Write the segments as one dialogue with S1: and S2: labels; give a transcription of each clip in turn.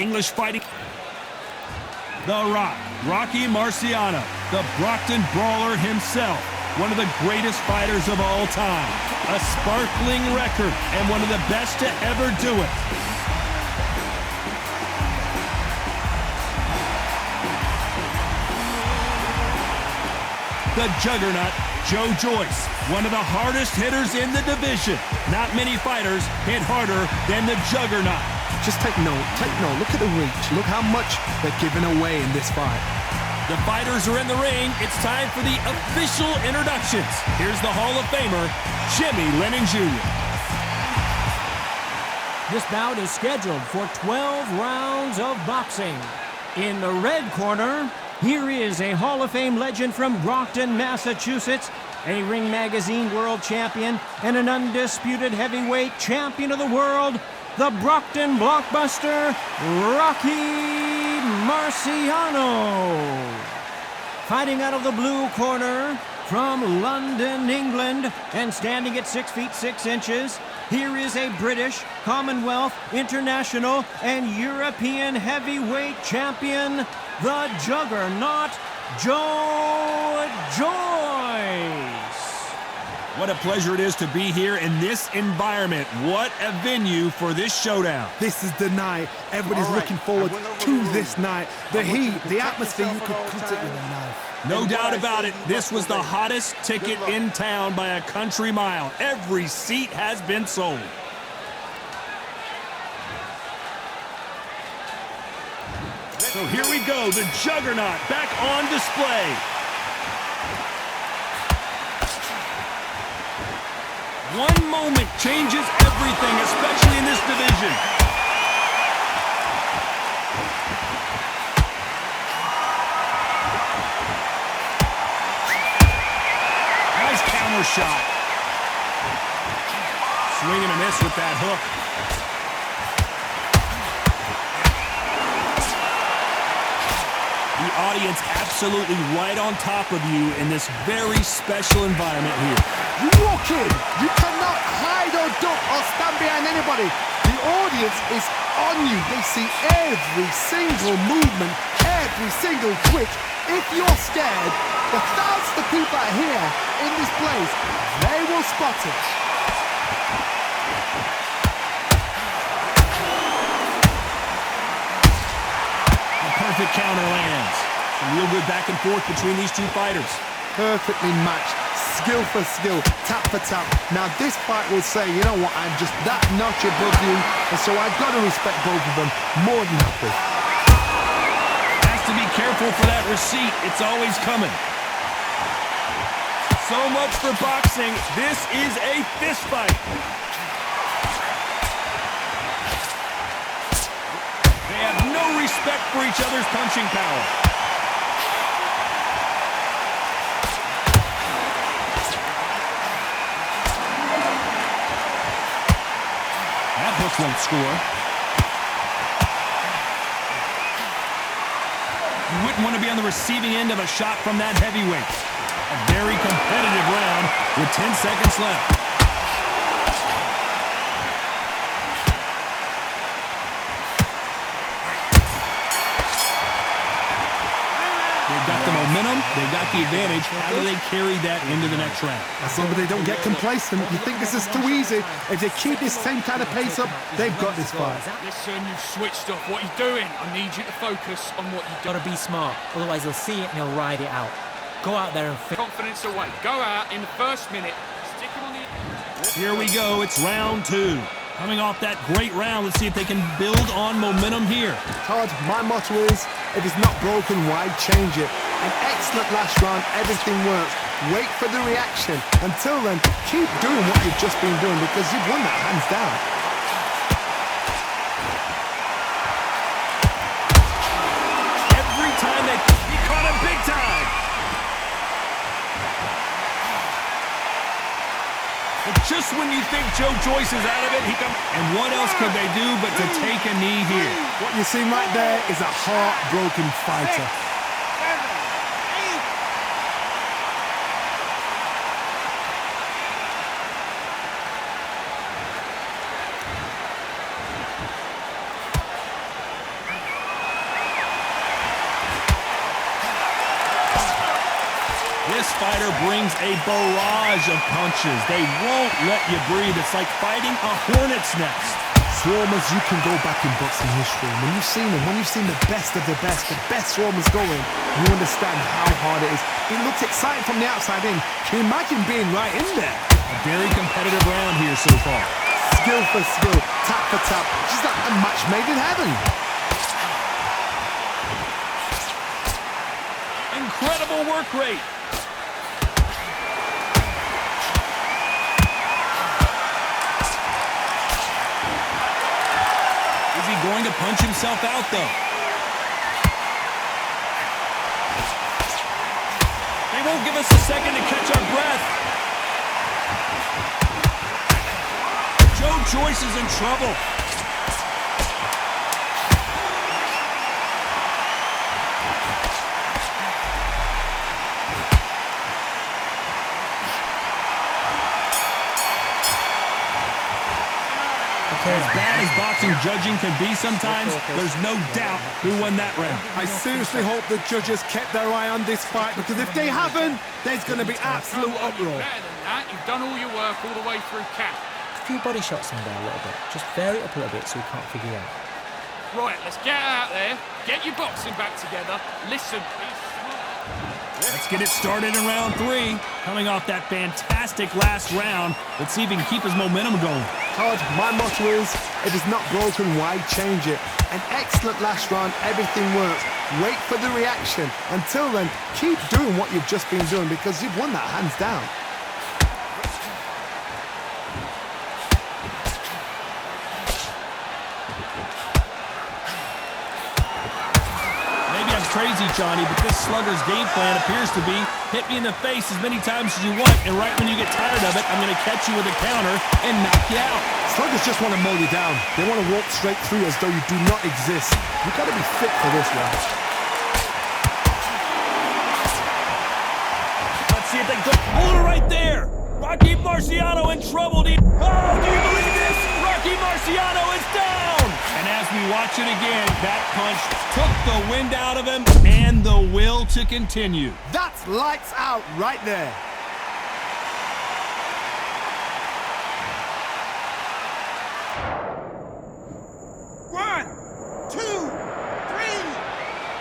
S1: English fighting. The Rock, Rocky Marciano, the Brockton Brawler himself. One of the greatest fighters of all time. A sparkling record and one of the best to ever do it. The Juggernaut, Joe Joyce, one of the hardest hitters in the division. Not many fighters hit harder than the Juggernaut.
S2: Just take note, look at the reach. Look how much they're giving away in this fight.
S1: The fighters are in the ring. It's time for the official introductions. Here's the Hall of Famer, Jimmy Lennon Jr.
S3: This bout is scheduled for 12 rounds of boxing. In the red corner, here is a Hall of Fame legend from Brockton, Massachusetts, a Ring Magazine world champion, and an undisputed heavyweight champion of the world, the Brockton blockbuster, Rocky Marciano. Fighting out of the blue corner, from London, England, and standing at 6 feet 6 inches, here is a British, Commonwealth, International, and European heavyweight champion, the Juggernaut, Joe Joyce.
S1: What a pleasure it is to be here in this environment. What a venue for this showdown.
S2: This is the night. Everybody's looking forward to this night. The heat, the atmosphere, you could cut it with a knife.
S1: No doubt about it, this was the hottest ticket in town by a country mile. Every seat has been sold. So here we go, the Juggernaut back on display. One moment changes everything, especially in this division. Nice counter shot. Swing and a miss with that hook. The audience absolutely right on top of you in this very special environment here.
S2: You walk in, you cannot hide or duck or stand behind anybody. The audience is on you. They see every single movement, every single twitch. If you're scared, the thousands of people that are here in this place, they will spot it.
S1: Perfect counter lands. Some real good back and forth between these two fighters.
S2: Perfectly matched, skill for skill, tap for tap. Now this fight will say, you know what, I'm just that notch above you, and so I've got to respect both of them more than happy.
S1: Has to be careful for that receipt. It's always coming. So much for boxing. This is a fist fight. They have no respect for each other's punching power. That hook won't score. You wouldn't want to be on the receiving end of a shot from that heavyweight. A very competitive round with 10 seconds left. Got the momentum, they got the advantage. How do they carry that into the next round?
S2: As long as they don't get complacent, you think this is too easy. If they keep this same kind of pace up, they've got this fight.
S4: Listen, you've switched off. What are you doing? I need you to focus on what you've
S5: Gotta be smart, otherwise he'll see it and he'll ride it out. Go out there and
S4: confidence away. Go out in the first minute. Stick him on the...
S1: Here we go, it's round two. Coming off that great round, let's see if they can build on momentum here.
S2: Todd, my motto is, if it's not broken, why change it? An excellent last round, everything works. Wait for the reaction. Until then, keep doing what you've just been doing because you've won that hands down.
S1: Every time he caught him big time. But just when you think Joe Joyce is out of it, he comes. And what else could they do but to take a knee here?
S2: What you see right there is a heartbroken fighter.
S1: This fighter brings a barrage of punches. They won't let you breathe. It's like fighting a hornet's nest.
S2: Swarmers, you can go back in boxing history. When you've seen them, when you've seen the best of the best swarmers going, you understand how hard it is. It looks exciting from the outside in. Can you imagine being right in there?
S1: A very competitive round here so far.
S2: Skill for skill, tap for tap. Just like a match made in heaven.
S1: Incredible work rate. Is he going to punch himself out, though? They won't give us a second to catch our breath. Joe Joyce is in trouble. As bad as boxing judging can be sometimes, there's no doubt who won that round.
S2: I seriously hope the judges kept their eye on this fight, because if they haven't, there's going to be absolute uproar.
S4: Better than that, you've done all your work all the way through camp.
S5: A few body shots in there a little bit. Just vary it up a little bit so we can't figure it out.
S4: Right, let's get out there, get your boxing back together, listen, be smart.
S1: Let's get it started in round 3. Coming off that fantastic last round, let's see if he can keep his momentum going.
S2: Todd, my motto is, if it's not broken, why change it? An excellent last round, everything works. Wait for the reaction. Until then, keep doing what you've just been doing, because you've won that hands down.
S1: Maybe I'm crazy, Johnny, but this slugger's game plan appears to be hit me in the face as many times as you want, and right when you get tired of it, I'm going to catch you with a counter and knock you out.
S2: Sluggers just want to mow you down. They want to walk straight through as though you do not exist. You've got to be fit for this one.
S1: Let's see if they can hold it right there. Rocky Marciano in trouble. Oh, do you believe this? Rocky Marciano is down. And as we watch it again, that punch took the wind out of him and the will to continue.
S2: That's lights out right there.
S6: One, two, three,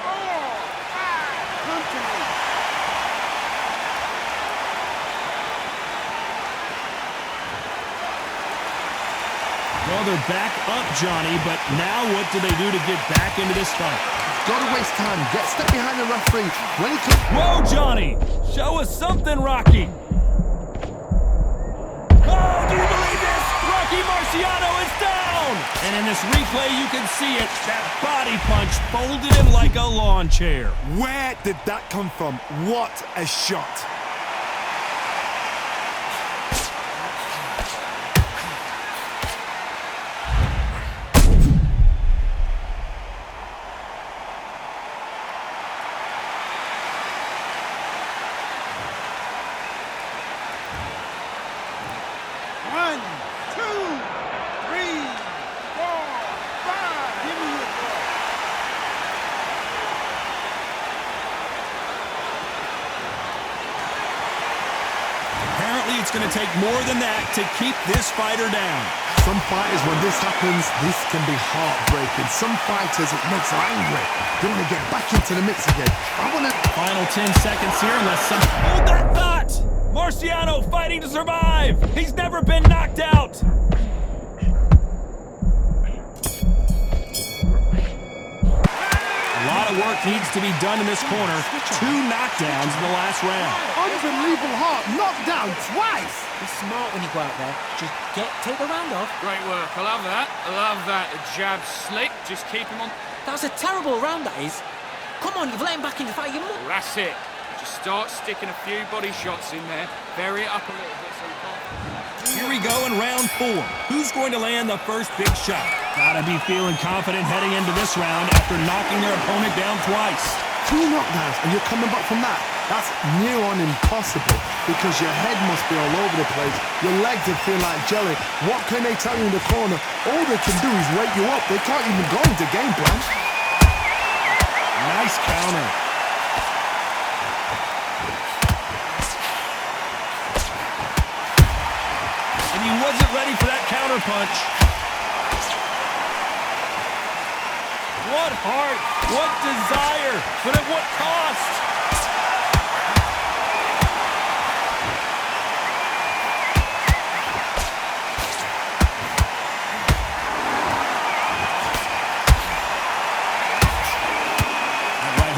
S6: four, five. Come to me.
S1: Well, they're back up, Johnny, but now what do they do to get back into this fight?
S2: Got to waste time. Get step behind the referee. When he can...
S1: Whoa, Johnny! Show us something, Rocky! Oh, do you believe this? Rocky Marciano is down! And in this replay, you can see it. That body punch folded him like a lawn chair.
S2: Where did that come from? What a shot.
S6: One, two, three, four, five. Give me your ball.
S1: Apparently, it's going to take more than that to keep this fighter down.
S2: Some fighters, when this happens, this can be heartbreaking. Some fighters, it makes them angry. They want to get back into the mix again. I want to...
S1: Final 10 seconds here unless some... Hold that thought! Marciano fighting to survive! He's never been knocked out! A lot of work needs to be done in this corner. 2 knockdowns in the last round.
S2: Unbelievable heart. Knocked down twice.
S5: Be smart when you go out there. Just take the round off.
S4: Great work, I love that. I love that. The jab slick, just keep him on.
S5: That was a terrible round, that is. Come on, you've let him back into the fight. You must...
S4: That's it. Just start sticking a few body shots in there. Vary it up a little bit so you can't...
S1: Here we go in round 4. Who's going to land the first big shot? Gotta be feeling confident heading into this round after knocking their opponent down twice.
S2: 2 knockdowns and you're coming back from that. That's near on impossible, because your head must be all over the place. Your legs would feel like jelly. What can they tell you in the corner? All they can do is wake you up. They can't even go into game plan.
S1: Nice counter. counterpunch. What heart, what desire, but at what cost?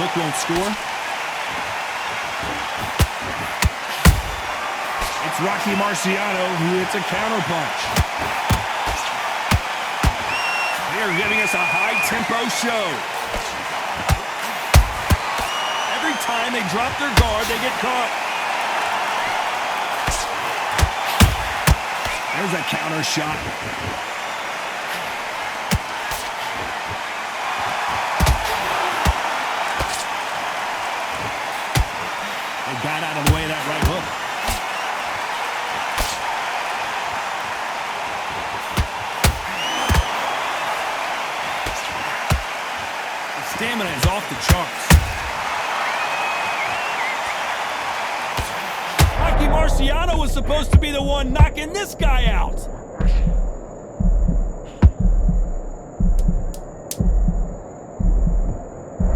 S1: Hook won't score. It's Rocky Marciano who hits a counterpunch. They're giving us a high-tempo show. Every time they drop their guard, they get caught. There's a counter shot. Got out of the way of that right hook. The stamina is off the charts. Rocky Marciano was supposed to be the one knocking this guy out.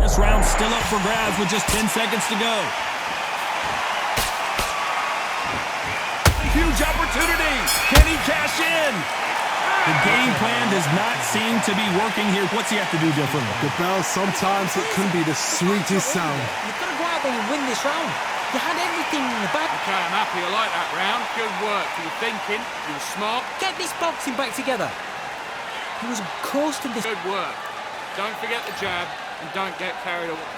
S1: This round's still up for grabs with just 10 seconds to go. Huge opportunity. Can he cash in? The game plan does not seem to be working here. What's he have to do differently?
S2: The bell, sometimes it can be the sweetest sound.
S5: You've got to go out there and win this round. You had everything in the bag.
S4: Okay, I'm happy. I like that round. Good work. You were thinking. You were smart.
S5: Get this boxing back together. He was coasting this.
S4: Good work. Don't forget the jab and don't get carried away.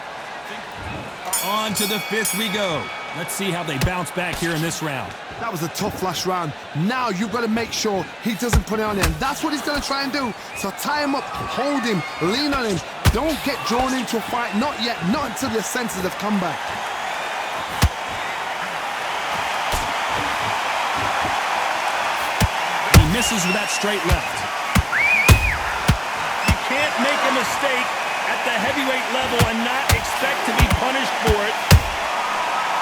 S1: On to the fifth we go. Let's see how they bounce back here in this round.
S2: That was a tough last round. Now you've got to make sure he doesn't put it on him. That's what he's going to try and do. So tie him up, hold him, lean on him. Don't get drawn into a fight. Not yet. Not until your senses have come back.
S1: He misses with that straight left. You can't make a mistake at the heavyweight level and not expect to be punished for it.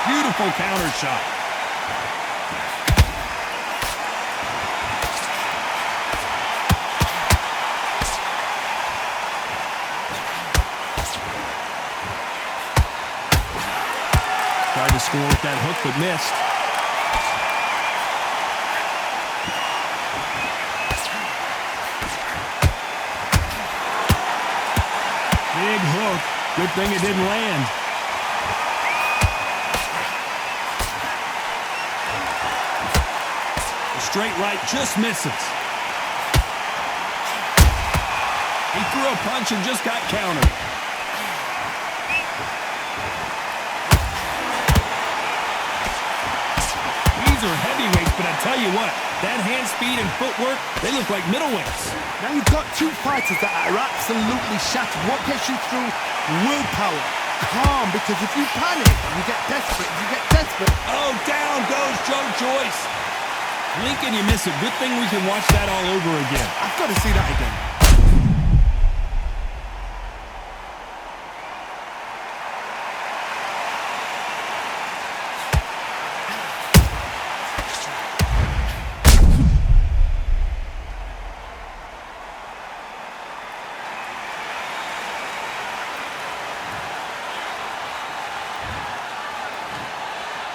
S1: Beautiful counter shot. Tried to score with that hook, but missed. Big hook. Good thing it didn't land. The straight right just misses. He threw a punch and just got countered. These are heavyweights, but I tell you what, that hand speed and footwork, they look like middleweights.
S2: Now you've got two fighters that are absolutely shattered. What gets you through? Willpower. Calm, because if you panic, you get desperate. If you get desperate...
S1: Oh, down goes Joe Joyce. Lincoln, you miss it. Good thing we can watch that all over again.
S2: I've got to see that again.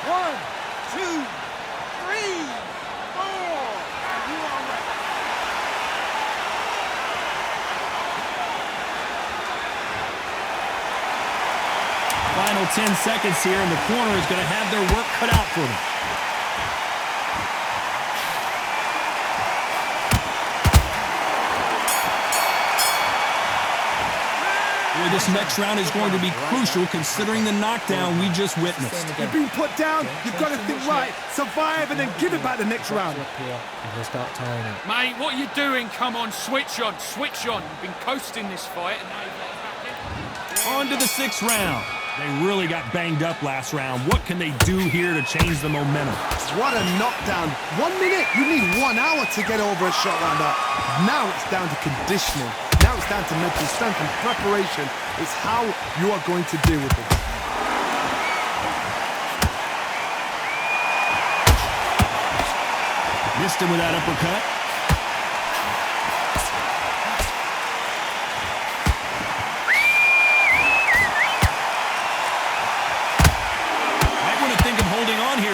S6: One, two, three, four. You are ready.
S1: Final 10 seconds here, and the corner is going to have their work cut out for them. Boy, this next round is going to be crucial considering the knockdown we just witnessed.
S2: You've been put down, you've got to think right, survive, and then give it back the next round.
S5: And he'll start tiring out.
S4: Mate, what are you doing? Come on, switch on, switch on. You've been coasting this fight, and now you've got back in.
S1: On to the sixth round. They really got banged up last round. What can they do here to change the momentum?
S2: What a knockdown. 1 minute, you need 1 hour to get over a shot like that. Now it's down to conditioning. Now it's down to mental strength and preparation. It's how you are going to deal with it.
S1: Missed him with that uppercut.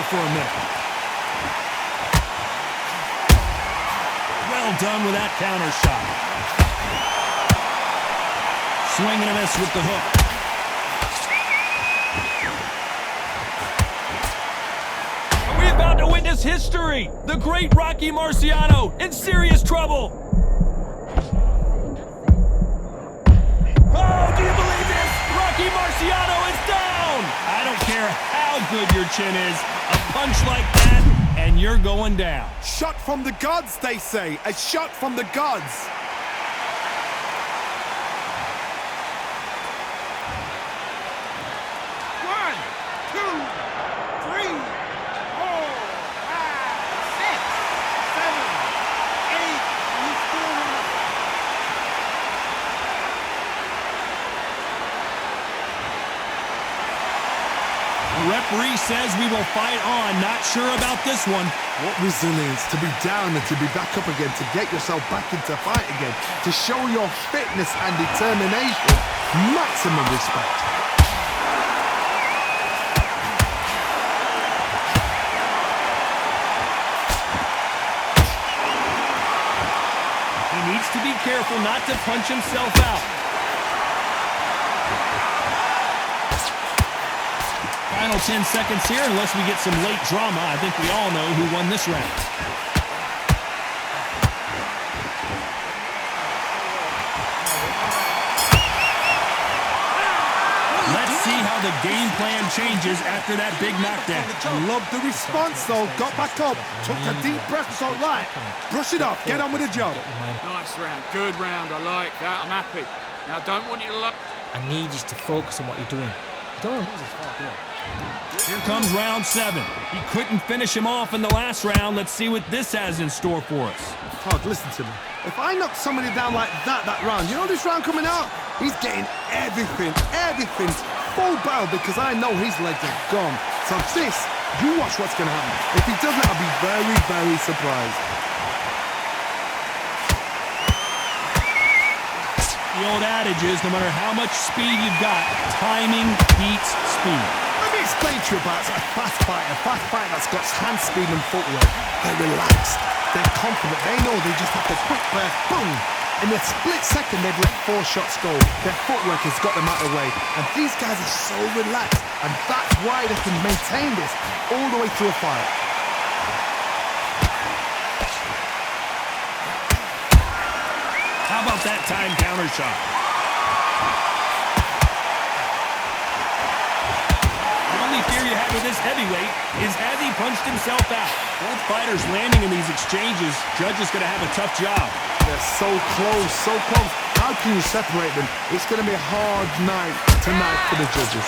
S1: for a minute. Well done with that counter shot. Swing and a miss with the hook. Are we about to witness history? The great Rocky Marciano in serious trouble. Oh, do you believe this? Rocky Marciano is down. I don't care how good your chin is. A punch like that, and you're going down.
S2: Shot from the gods, they say. A shot from the gods.
S6: One, two, three, 4, 5, 6, 7, 8. He's still on the
S1: The referee says we will fight on. Not sure about this one.
S2: What resilience to be down and to be back up again, to get yourself back into fight again, to show your fitness and determination. Maximum respect.
S1: He needs to be careful not to punch himself out. Final 10 seconds here, unless we get some late drama. I think we all know who won this round. Let's see how the game plan changes after that big knockdown.
S2: Loved the response though, got back up, took a deep breath, it's all right. Brush it off, get on with the job.
S4: Nice round, good round. I like that. I'm happy. Now, I don't want you to look.
S5: I need you to focus on what you're doing. You don't want to lose this fight, do you?
S1: Here comes round 7. He couldn't finish him off in the last round. Let's see what this has in store for us.
S2: Todd, listen to me. If I knock somebody down like that round, you know this round coming out? He's getting everything, full barrel because I know his legs are gone. So this, you watch what's going to happen. If he doesn't, I'll be very, very surprised.
S1: The old adage is, no matter how much speed you've got, timing beats speed.
S2: Let me explain to you about a fast fighter that's got hand speed and footwork. They're relaxed, they're confident, they know they just have to quick burst, boom! In a split second, they've let 4 shots go. Their footwork has got them out of the way. And these guys are so relaxed, and that's why they can maintain this all the way through a fight.
S1: How about that time counter shot? The only fear you have with this heavyweight is has he punched himself out? Both fighters landing in these exchanges. Judge is going to have a tough job.
S2: They're so close, so close. How can you separate them? It's going to be a hard night tonight for the judges.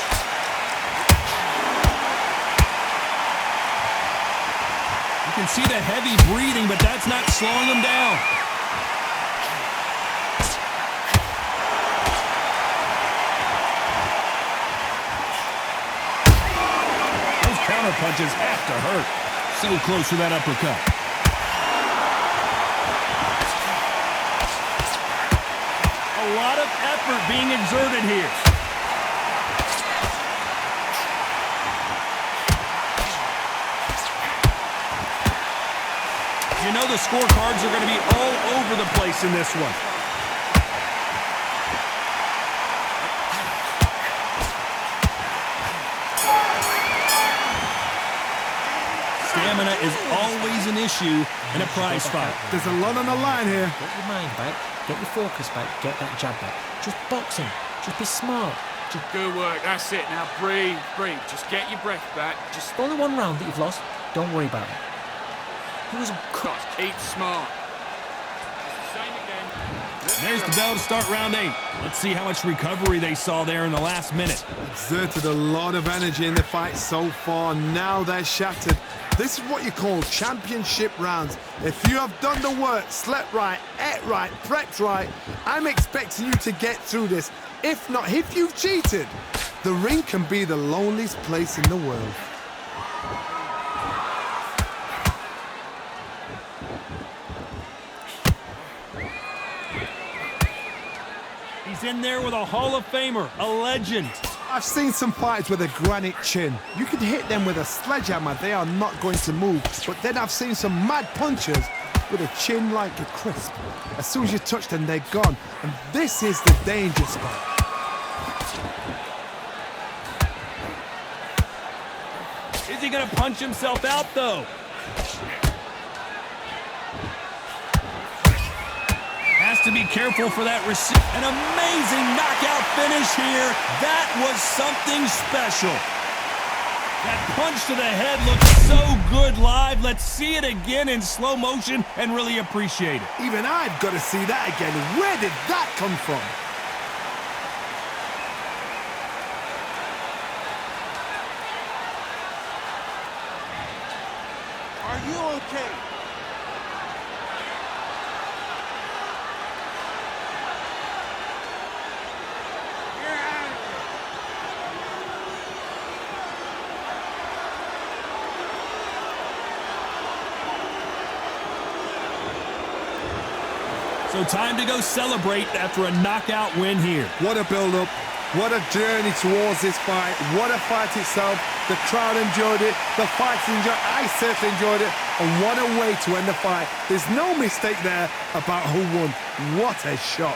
S1: You can see the heavy breathing, but that's not slowing him down. Those counter punches have to hurt. So close to that uppercut. A lot of effort being exerted here. You know the scorecards are going to be all over the place in this one. Stamina is always an issue in a prize fight.
S2: There's a lot on the line here.
S5: Get your mind back, get your focus back, get that jab back. Just boxing, just be smart.
S4: Good work. That's it. Now breathe, breathe. Just get your breath back. Just
S5: Only one round that you've lost, don't worry about it. He was
S4: Scott, keep smart. Same again.
S1: There's the bell to start round 8. Let's see how much recovery they saw there in the last minute.
S2: Exerted a lot of energy in the fight so far. Now they're shattered. This is what you call championship rounds. If you have done the work, slept right, ate right, prepped right, I'm expecting you to get through this. If not, if you've cheated, the ring can be the loneliest place in the world.
S1: He's in there with a Hall of Famer, a legend.
S2: I've seen some fighters with a granite chin. You can hit them with a sledgehammer, they are not going to move. But then I've seen some mad punchers with a chin like a crisp. As soon as you touch them, they're gone. And this is the danger spot.
S1: Is he going to punch himself out, though? Has to be careful for that receipt. An amazing knockout finish here. That was something special. That punch to the head looks so good live. Let's see it again in slow motion and really appreciate it.
S2: Even I've got to see that again. Where did that come from?
S6: Are you okay? You're out of there.
S1: So time to go celebrate after a knockout win here.
S2: What a build-up. What a journey towards this fight. What a fight itself. The crowd enjoyed it. The fighters enjoyed it. I certainly enjoyed it. And what a way to end the fight. There's no mistake there about who won. What a shot.